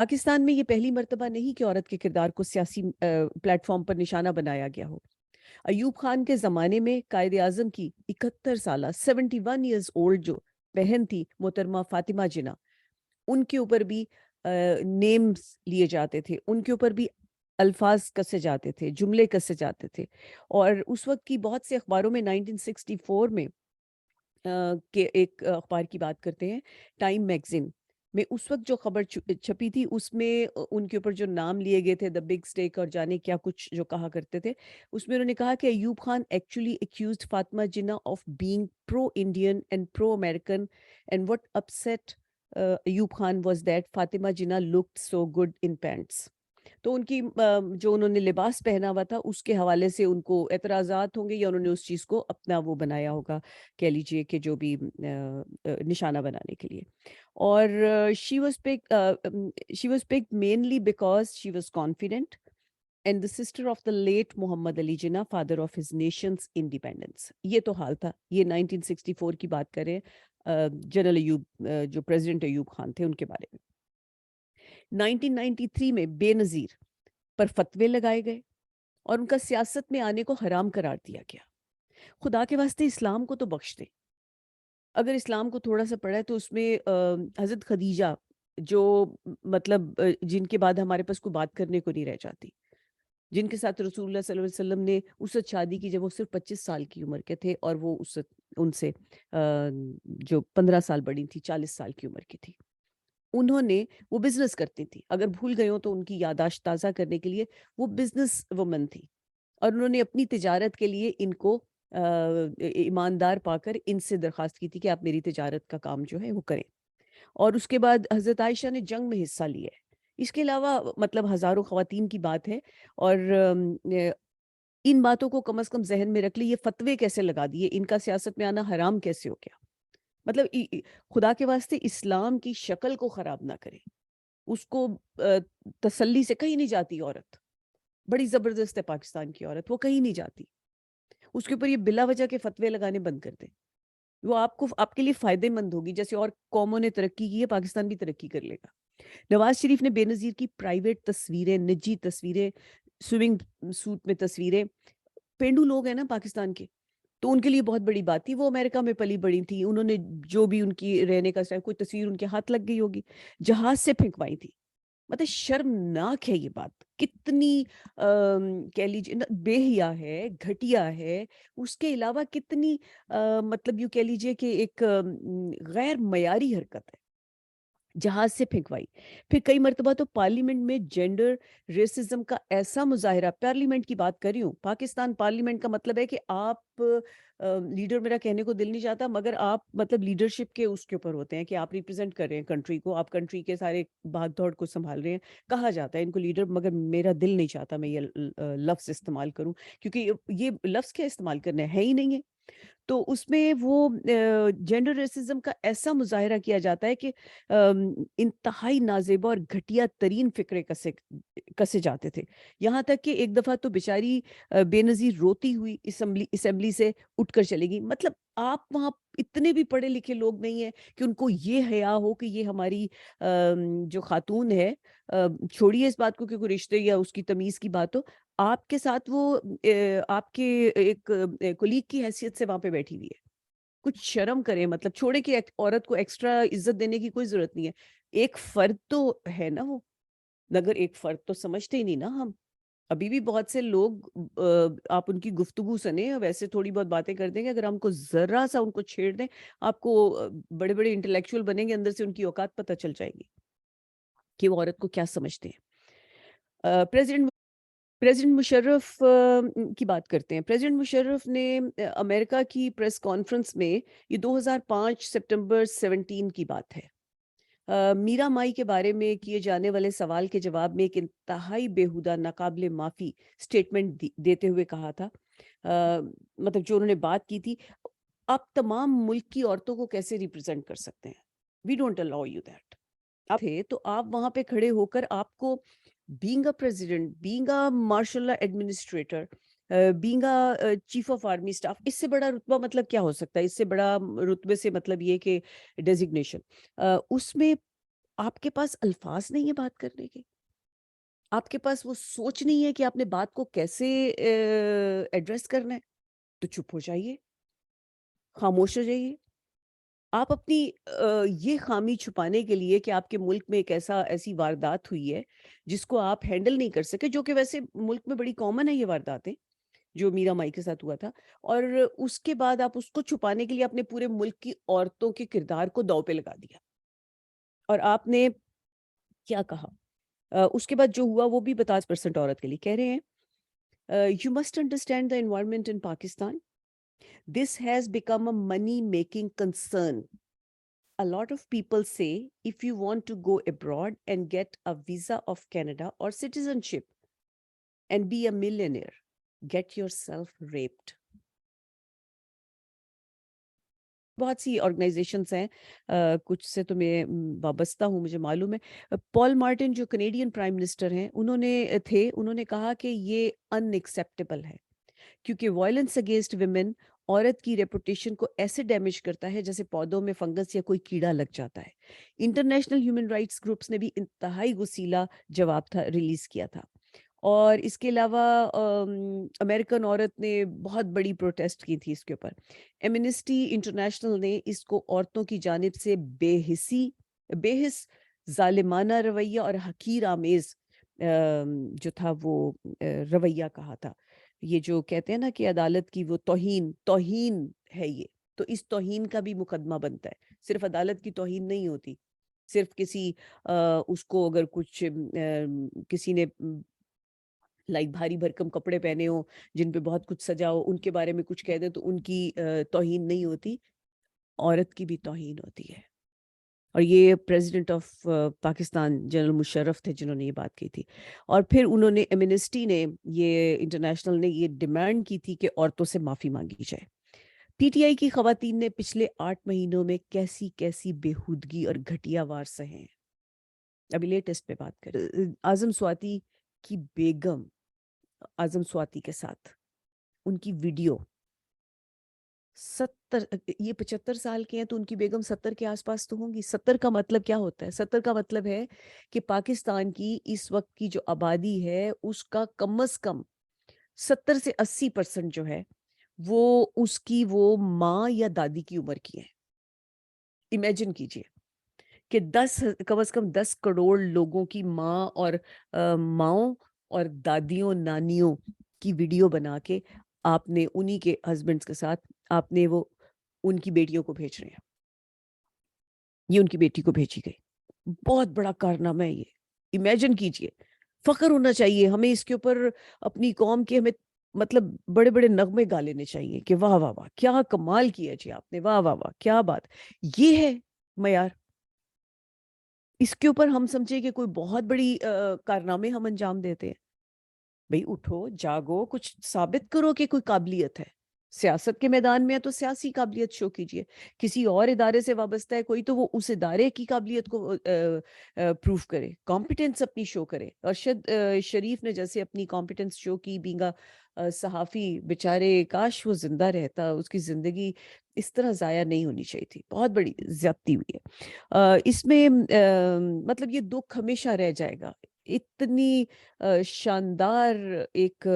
پاکستان میں یہ پہلی مرتبہ نہیں کہ عورت کے کردار کو سیاسی پلیٹ فارم پر نشانہ بنایا گیا ہو۔ ایوب خان کے زمانے میں قائد اعظم کی 71 سالہ 71 ایئرز اولڈ جو بہن تھی محترمہ فاطمہ جناح، ان کے اوپر بھی نیمز لیے جاتے تھے، ان کے اوپر بھی الفاظ کسے جاتے تھے، جملے کسے جاتے تھے۔ اور اس وقت کی بہت سے اخباروں میں 1964 میں کہ ایک اخبار کی بات کرتے ہیں، ٹائم میگزین میں اس وقت جو خبر چھپی تھی، اس میں ان کے اوپر جو نام لیے گئے تھے، دا بگ اسٹیک اور جانے کیا کچھ جو کہا کرتے تھے، اس میں انہوں نے کہا کہ Ayub Khan actually accused Fatima Jinnah of being pro Indian and pro American and what upset Ayub Khan was that Fatima Jinnah looked so good in pants۔ تو ان کی جو انہوں نے لباس پہنا ہوا تھا اس کے حوالے سے ان کو اعتراضات ہوں گے، یا انہوں نے اس چیز کو اپنا وہ بنایا ہوگا، کہہ لیجئے کہ جو بھی نشانہ بنانے کے لیے۔ اور she was picked mainly because she was confident and the sister of the late Muhammad Ali Jinnah father of his nation's independence۔ یہ تو حال تھا، یہ 1964 کی بات کریں، جنرل ایوب جو پریزیڈنٹ ایوب خان تھے ان کے بارے میں۔ 1993 میں بے نظیر پر فتوے لگائے گئے اور ان کا سیاست میں آنے کو حرام قرار دیا گیا۔ خدا کے واسطے اسلام کو تو بخش دیں، اگر اسلام کو تھوڑا سا پڑھا ہے تو اس میں حضرت خدیجہ جو مطلب جن کے بعد ہمارے پاس کوئی بات کرنے کو نہیں رہ جاتی، جن کے ساتھ رسول اللہ صلی اللہ علیہ وسلم نے اس وقت شادی کی جب وہ صرف 25 سال کی عمر کے تھے، اور وہ اس وقت ان سے جو 15 سال بڑی تھی 40 سال کی عمر کی تھی۔ انہوں نے وہ بزنس کرتی تھی، اگر بھول گئے ہوں تو ان کی یادداشت تازہ کرنے کے لیے، وہ بزنس وومن تھی، اور انہوں نے اپنی تجارت کے لیے ان کو ایماندار پا کر ان سے درخواست کی تھی کہ آپ میری تجارت کا کام جو ہے وہ کریں۔ اور اس کے بعد حضرت عائشہ نے جنگ میں حصہ لیا ہے۔ اس کے علاوہ مطلب ہزاروں خواتین کی بات ہے، اور ان باتوں کو کم از کم ذہن میں رکھ لی، یہ فتوے کیسے لگا دیے، ان کا سیاست میں آنا حرام کیسے ہو گیا۔ مطلب خدا کے واسطے اسلام کی شکل کو خراب نہ کریں، اس کو تسلی سے کہیں نہیں جاتی عورت، بڑی زبردست ہے پاکستان کی عورت، وہ کہیں نہیں جاتی، اس کے اوپر یہ بلا وجہ کے فتوے لگانے بند کر دیں، وہ آپ کے لیے فائدے مند ہوگی۔ جیسے اور قوموں نے ترقی کی ہے، پاکستان بھی ترقی کر لے گا۔ نواز شریف نے بے نظیر کی پرائیویٹ تصویریں، نجی تصویریں، سوئمنگ سوٹ میں تصویریں، پینڈو لوگ ہیں نا پاکستان کے، تو ان کے لیے بہت بڑی بات تھی، وہ امریکہ میں پلی بڑی تھی، انہوں نے جو بھی ان کی رہنے کا کوئی تصویر ان کے ہاتھ لگ گئی ہوگی، جہاز سے پھینکوائی تھی۔ مطلب شرمناک ہے یہ بات، کتنی کہہ لیجیے بے حیا ہے، گھٹیا ہے، اس کے علاوہ کتنی مطلب یوں کہہ لیجیے کہ ایک غیر معیاری حرکت ہے، جہاز سے پھینکوائی۔ پھر کئی مرتبہ تو پارلیمنٹ میں جینڈر ریسزم کا ایسا مظاہرہ، پارلیمنٹ کی بات کر رہی ہوں، پاکستان پارلیمنٹ کا مطلب ہے کہ آپ لیڈر، میرا کہنے کو دل نہیں چاہتا مگر آپ مطلب لیڈرشپ کے اس کے اوپر ہوتے ہیں کہ آپ ریپرزینٹ کر رہے ہیں کنٹری کو، آپ کنٹری کے سارے بھاگ دوڑ کو سنبھال رہے ہیں، کہا جاتا ہے ان کو لیڈر، مگر میرا دل نہیں چاہتا میں یہ لفظ استعمال کروں، کیونکہ یہ لفظ کیا استعمال کرنا ہے ہی نہیں ہے۔ تو اس میں وہ جینڈر ریسزم کا ایسا مظاہرہ کیا جاتا ہے کہ انتہائی نازیبا اور گھٹیا ترین فکرے کسے جاتے تھے، یہاں تک کہ ایک دفعہ تو بیچاری بے نظیر روتی ہوئی اسمبلی سے اٹھ کر چلے گی۔ مطلب آپ وہاں اتنے بھی پڑھے لکھے لوگ نہیں ہیں کہ ان کو یہ حیا ہو کہ یہ ہماری جو خاتون ہے، چھوڑیے اس بات کو کہ کوئی رشتے یا اس کی تمیز کی بات ہو، آپ کے ساتھ وہ آپ کے ایک کولیگ کی حیثیت سے وہاں پہ بیٹھی ہوئی ہے، کچھ شرم کریں، مطلب چھوڑے کہ عورت کو ایکسٹرا عزت دینے کی کوئی ضرورت نہیں ہے، ایک فرد تو ہے نا وہ، مگر ایک فرد تو سمجھتے ہی نہیں نا ہم، ابھی بھی بہت سے لوگ آپ ان کی گفتگو سنیں، ویسے تھوڑی بہت باتیں کر دیں گے، اگر ہم کو ذرا سا ان کو چھیڑ دیں، آپ کو بڑے بڑے انٹلیکچوئل بنیں گے، اندر سے ان کی اوقات پتہ چل جائے گی کہ وہ عورت کو کیا سمجھتے ہیں۔ پریزیڈنٹ مشرف کی بات کرتے ہیں۔ پریزیڈنٹ مشرف نے امریکہ کی پریس کانفرنس میں، یہ 2005 سپٹمبر 17 کی بات ہے، میرا مائی کے بارے میں کیے جانے والے سوال کے جواب میں ایک انتہائی بیہودہ، ناقابل معافی اسٹیٹمنٹ دیتے ہوئے کہا تھا، مطلب جو انہوں نے بات کی تھی، آپ تمام ملک کی عورتوں کو کیسے ریپرزینٹ کر سکتے ہیں؟ We don't allow you that. آپ تھے تو آپ وہاں پہ کھڑے ہو کر آپ کو being a president, being a martial law administrator, being a chief of army staff، اس سے بڑا رتبہ مطلب کیا ہو سکتا ہے؟ اس سے بڑا رتبے سے مطلب یہ کہ ڈیزگنیشن، اس میں آپ کے پاس الفاظ نہیں ہے بات کرنے کے، آپ کے پاس وہ سوچ نہیں ہے کہ آپ نے بات کو کیسے ایڈریس کرنا ہے، تو چپ ہو جائیے، خاموش ہو جائیے۔ آپ اپنی یہ خامی چھپانے کے لیے کہ آپ کے ملک میں ایک ایسی واردات ہوئی ہے جس کو آپ ہینڈل نہیں کر سکے، جو کہ ویسے ملک میں بڑی کامن ہے یہ وارداتیں، جو میرا مائی کے ساتھ ہوا تھا، اور اس کے بعد آپ اس کو چھپانے کے لیے اپنے پورے ملک کی عورتوں کے کردار کو داؤ پہ لگا دیا، اور آپ نے کیا کہا اس کے بعد جو ہوا وہ بھی 50% عورت کے لیے کہہ رہے ہیں you must understand the environment in Pakistan, this has become a money making concern. A lot of people say if you want to go abroad and get a visa of Canada or citizenship and be a millionaire, get yourself raped. بہت سی organisations ہیں، کچھ سے تو میں وابستہ ہوں، مجھے معلوم ہے۔ پال مارٹن جو کنیڈین پرائم منسٹر ہیں، انہوں نے کہا کہ یہ ان ایکسیپٹیبل ہے، کیونکہ وائلنس اگینسٹ ویمن عورت کی ریپوٹیشن کو ایسے ڈیمیج کرتا ہے جیسے پودوں میں فنگس یا کوئی کیڑا لگ جاتا ہے۔ انٹرنیشنل ہیومن رائٹس گروپس نے بھی انتہائی غصیلا جواب ریلیز کیا تھا، اور اس کے علاوہ امریکن عورت نے بہت بڑی پروٹیسٹ کی تھی اس کے اوپر۔ ایمنسٹی انٹرنیشنل نے اس کو عورتوں کی جانب سے بے حس ظالمانہ رویہ اور حقیر آمیز جو تھا وہ رویہ کہا تھا۔ یہ جو کہتے ہیں نا کہ عدالت کی وہ توہین ہے، یہ تو اس توہین کا بھی مقدمہ بنتا ہے۔ صرف عدالت کی توہین نہیں ہوتی، صرف کسی اس کو اگر کچھ کسی نے لائک بھاری بھرکم کپڑے پہنے ہوں جن پہ بہت کچھ سجا ہو، ان کے بارے میں کچھ کہہ دیں تو ان کی توہین نہیں ہوتی، عورت کی بھی توہین ہوتی ہے۔ اور یہ president of Pakistan general Musharraf تھے جنہوں نے یہ بات کی تھی، اور پھر انہوں نے ایمنسٹی نے یہ انٹرنیشنل نے یہ ڈیمانڈ کی تھی کہ عورتوں سے معافی مانگی جائے۔ پی ٹی آئی کی خواتین نے پچھلے 8 مہینوں میں کیسی کیسی بےہودگی اور گھٹیا وار سہے ہیں۔ ابھی لیٹسٹ پہ بات کریں، اعظم سواتی کی بیگم اعظم سواتی کے ساتھ ان کی ویڈیو 75 سال کے ہیں تو ان کی بیگم 70 کے آس پاس تو ہوں گی۔ 70 کا مطلب کیا ہوتا ہے؟ 70 کا مطلب ہے کہ پاکستان کی اس وقت کی جو آبادی ہے اس کا کم از کم 70 سے 80% جو ہے وہ اس کی وہ ماں یا دادی کی عمر کی ہے۔ امیجن کیجئے کہ کم از کم 10 کروڑ لوگوں کی ماں اور ماؤں اور دادیوں نانیوں کی ویڈیو بنا کے آپ نے انہی کے ہسبینڈز کے ساتھ آپ نے وہ ان کی بیٹیوں کو بھیج رہے ہیں، یہ ان کی بیٹی کو بھیجی گئی۔ بہت بڑا کارنامہ ہے یہ، امیجن کیجئے۔ فخر ہونا چاہیے ہمیں اس کے اوپر، اپنی قوم کے ہمیں مطلب بڑے بڑے نغمے گا لینے چاہیے کہ واہ واہ واہ کیا کمال کیا جی آپ نے، واہ واہ واہ کیا بات۔ یہ ہے معیار، اس کے اوپر ہم سمجھے کہ کوئی بہت بڑی کارنامے ہم انجام دیتے ہیں۔ بھئی اٹھو جاگو، کچھ ثابت کرو کہ کوئی قابلیت ہے۔ سیاست کے میدان میں ہے تو سیاسی قابلیت شو کیجئے، کسی اور ادارے سے وابستہ ہے کوئی تو وہ اس ادارے کی قابلیت کو پروف کرے، کمپیٹنس اپنی شو کرے۔ ارشد شریف نے جیسے اپنی کمپیٹنس شو کی بینگا صحافی، بیچارے کاش وہ زندہ رہتا، اس کی زندگی اس طرح ضائع نہیں ہونی چاہیے تھی، بہت بڑی زیادتی ہوئی ہے۔ اس میں مطلب یہ دکھ ہمیشہ رہ جائے گا، اتنی شاندار ایک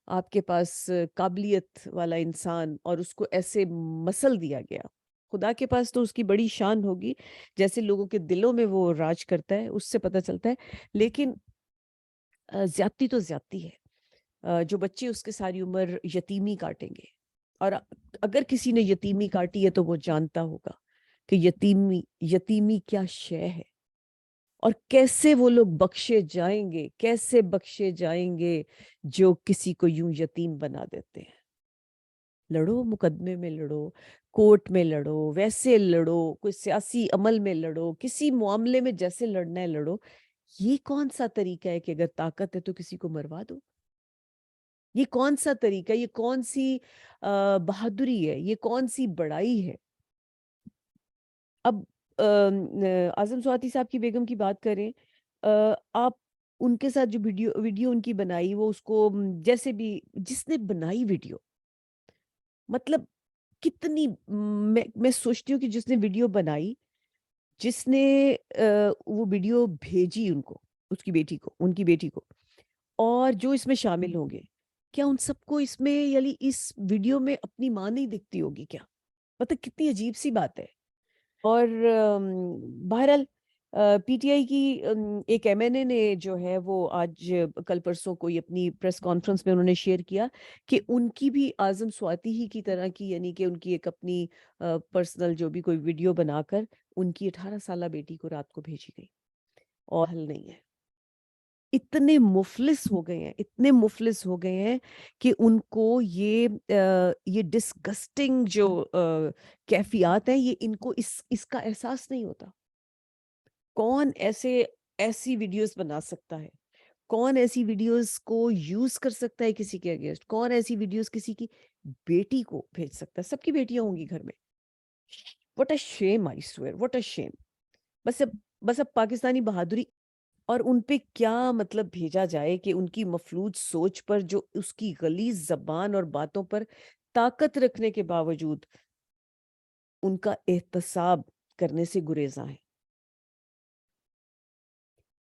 آپ کے پاس قابلیت والا انسان اور اس کو ایسے مسل دیا گیا۔ خدا کے پاس تو اس کی بڑی شان ہوگی، جیسے لوگوں کے دلوں میں وہ راج کرتا ہے اس سے پتہ چلتا ہے، لیکن زیادتی تو زیادتی ہے۔ جو بچے اس کے ساری عمر یتیمی کاٹیں گے، اور اگر کسی نے یتیمی کاٹی ہے تو وہ جانتا ہوگا کہ یتیمی کیا شے ہے، اور کیسے وہ لوگ بخشے جائیں گے، کیسے بخشے جائیں گے جو کسی کو یوں یتیم بنا دیتے ہیں۔ لڑو، مقدمے میں لڑو، کورٹ میں لڑو، ویسے لڑو، کوئی سیاسی عمل میں لڑو، کسی معاملے میں جیسے لڑنا ہے لڑو۔ یہ کون سا طریقہ ہے کہ اگر طاقت ہے تو کسی کو مروا دو؟ یہ کون سا طریقہ، یہ کون سی بہادری ہے، یہ کون سی بڑائی ہے؟ اب اعظم سواتی صاحب کی بیگم کی بات کریں، آپ ان کے ساتھ جو ویڈیو ان کی بنائی، وہ اس کو جیسے بھی جس نے بنائی ویڈیو، مطلب کتنی میں سوچتی ہوں کہ جس نے ویڈیو بنائی جس نے وہ ویڈیو بھیجی ان کو، اس کی بیٹی کو، ان کی بیٹی کو، اور جو اس میں شامل ہوں گے، کیا ان سب کو اس میں، یعنی اس ویڈیو میں اپنی ماں نہیں دکھتی ہوگی کیا؟ مطلب کتنی عجیب سی بات ہے۔ اور بہرحال پی ٹی آئی کی ایک ایم این اے نے جو ہے وہ آج کل پرسوں کوئی اپنی پریس کانفرنس میں انہوں نے شیئر کیا کہ ان کی بھی اعظم سواتی ہی کی طرح کی، یعنی کہ ان کی ایک اپنی پرسنل جو بھی کوئی ویڈیو بنا کر ان کی 18 سالہ بیٹی کو رات کو بھیجی گئی، اور حل نہیں ہے۔ اتنے مفلس ہو گئے ہیں، اتنے مفلس ہو گئے ہیں کہ ان کو یہ ڈسگسٹنگ جو کیفیات ہیں، یہ ان کو اس کا احساس نہیں ہوتا۔ کون ایسی ویڈیوز بنا سکتا ہے؟ کون ایسی ویڈیوز کو یوز کر سکتا ہے کسی کے اگینسٹ؟ کون ایسی ویڈیوز کسی کی بیٹی کو بھیج سکتا ہے؟ سب کی بیٹیاں ہوں گی گھر میں۔ What a shame, I swear, what a shame. بس اب پاکستانی بہادری، اور ان پہ کیا مطلب بھیجا جائے کہ ان کی مفلوج سوچ پر، جو اس کی غلیظ زبان اور باتوں پر طاقت رکھنے کے باوجود ان کا احتساب کرنے سے گریزاں ہیں۔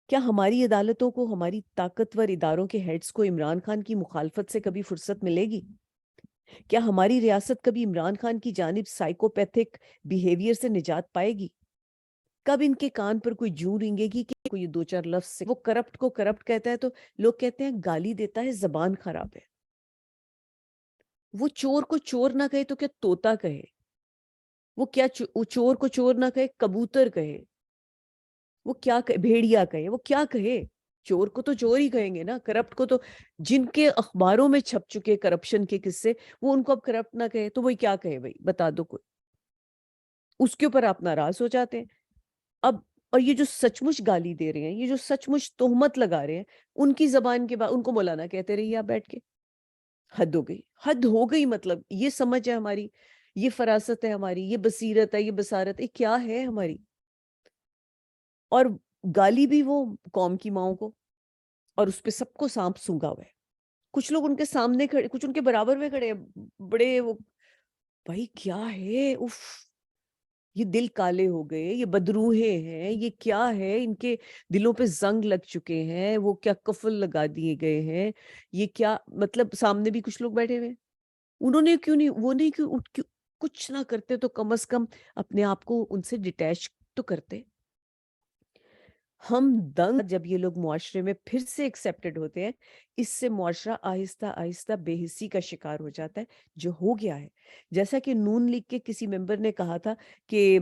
کیا ہماری عدالتوں کو، ہماری طاقتور اداروں کے ہیڈز کو عمران خان کی مخالفت سے کبھی فرصت ملے گی؟ کیا ہماری ریاست کبھی عمران خان کی جانب سائیکوپیتھک بیہیویئر سے نجات پائے گی؟ کب ان کے کان پر کوئی جوں رینگے گی کہ کوئی دو چار لفظ سے وہ کرپٹ کو کرپٹ کہتا ہے تو لوگ کہتے ہیں گالی دیتا ہے، زبان خراب ہے۔ وہ چور کو چور نہ کہے تو کیا طوطا کہے؟ وہ کیا چور کو چور نہ کہے، کبوتر کہے؟ وہ کیا کہے، بھیڑیا کہے؟ وہ کیا کہے؟ چور کو تو چور ہی کہیں گے نا، کرپٹ کو تو، جن کے اخباروں میں چھپ چکے کرپشن کے قصے، وہ ان کو اب کرپٹ نہ کہے تو وہی کیا کہے؟ بھائی بتا دو کوئی۔ اس کے اوپر آپ ناراض ہو جاتے ہیں۔ اب اور یہ جو سچ مچ گالی دے رہے ہیں، یہ جو سچ مچ تہمت لگا رہے ہیں، ان کی زبان کے بعد ان کو مولانا کہتے رہیے آپ بیٹھ کے۔ حد ہو گئی، حد ہو گئی۔ مطلب یہ سمجھ ہے ہماری، یہ فراست ہے ہماری، یہ بصیرت ہے، یہ بصارت ہے، کیا ہے ہماری؟ اور گالی بھی وہ قوم کی ماؤں کو، اور اس پہ سب کو سانپ سونگا ہوا ہے۔ کچھ لوگ ان کے سامنے کھڑے، کچھ ان کے برابر میں کھڑے ہیں، بڑے وہ، بھائی کیا ہے؟ اف، یہ دل کالے ہو گئے، یہ بدروحے ہیں، یہ کیا ہے؟ ان کے دلوں پہ زنگ لگ چکے ہیں، وہ کیا کفل لگا دیے گئے ہیں؟ یہ کیا مطلب؟ سامنے بھی کچھ لوگ بیٹھے ہوئے ہیں، انہوں نے کیوں نہیں، وہ نہیں کیوں کچھ نہ کرتے تو کم از کم اپنے آپ کو ان سے ڈیٹیچ تو کرتے۔ ہم دنگ جب یہ لوگ معاشرے میں پھر سے ایکسیپٹڈ ہوتے ہیں، اس سے معاشرہ آہستہ آہستہ بے حسی کا شکار ہو جاتا ہے، جو ہو گیا ہے۔ جیسا کہ نون لیگ کے کسی ممبر نے کہا تھا کہ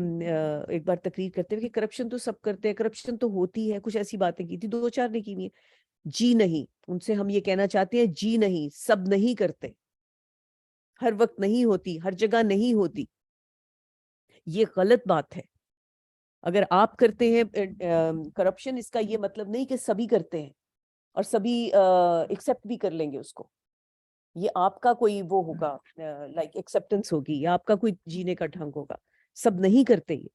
ایک بار تقریر کرتے ہوئے کہ کرپشن تو سب کرتے ہیں، کرپشن تو ہوتی ہے، کچھ ایسی باتیں کی تھی، دو چار نے کی ہوئی ہیں۔ جی نہیں، ان سے ہم یہ کہنا چاہتے ہیں، جی نہیں، سب نہیں کرتے، ہر وقت نہیں ہوتی، ہر جگہ نہیں ہوتی، یہ غلط بات ہے۔ اگر آپ کرتے ہیں کرپشن، اس کا یہ مطلب نہیں کہ سبھی کرتے ہیں اور سبھی ایکسیپٹ بھی کر لیں گے اس کو۔ یہ آپ کا کوئی وہ ہوگا، لائک ایکسیپٹنس ہوگی، یا آپ کا کوئی جینے کا ڈھنگ ہوگا۔ سب نہیں کرتے یہ۔